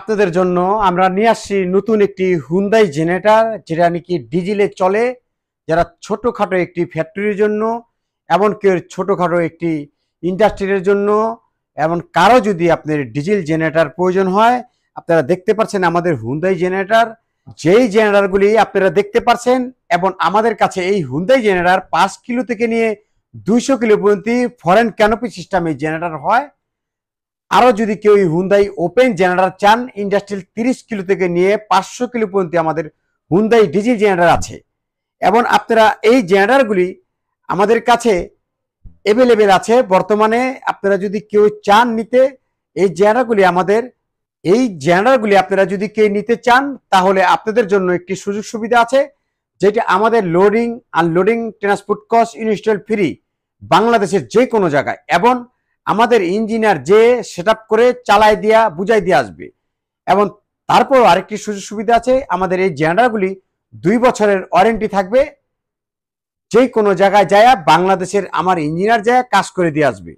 আপনাদের জন্য আমরা নিয়ে আসছি নতুন একটি হুন্দাই জেনারেটর, যেটা নাকি ডিজেলে চলে। যারা ছোটখাটো একটি ফ্যাক্টরির জন্য, এমনকি ছোটখাটো একটি ইন্ডাস্ট্রির জন্য, এমন কারো যদি আপনার ডিজেল জেনারেটর প্রয়োজন হয়, আপনারা দেখতে পাচ্ছেন আমাদের হুন্দাই জেনারেটর। যেই জেনারেটরগুলি আপনারা দেখতে পাচ্ছেন, এবং আমাদের কাছে এই হুন্দাই জেনারেটর 5 কিলো থেকে নিয়ে 200 কিলো পর্যন্ত ফরেন ক্যানোপি সিস্টেমে জেনারেটর হয়। আরো যদি কেউ হুন্দাই ওপেন জেনারেটর চান, ইন্ডাস্ট্রিয়াল 30 কিলো থেকে নিয়ে 500 কিলো পর্যন্ত আমাদের হুন্দাই ডিজেল জেনারেটর আছে। এবং আপনারা এই জেনারেটরগুলি আমাদের কাছে অ্যাভেলেবেল আছে বর্তমানে। আপনারা যদি কেউ চান নিতে, এই জেনারেটরগুলি আপনারা যদি কেউ নিতে চান, তাহলে আপনাদের জন্য একটি সুযোগ সুবিধা আছে, যেটা আমাদের loading unloading transport cost install free, বাংলাদেশের যে কোনো জায়গায়। এবং আমাদের ইঞ্জিনিয়ার যে সেট করে চালায় দিয়া বুঝাই দিয়ে আসবে। এবং তারপর আরেকটি সুযোগ সুবিধা আছে, আমাদের এই জেনারেটরগুলি 2 বছরের ওয়ারেন্টি থাকবে। যে কোনো জায়গায় যায় বাংলাদেশের আমার ইঞ্জিনিয়ার যায় কাজ করে দিয়ে আসবে।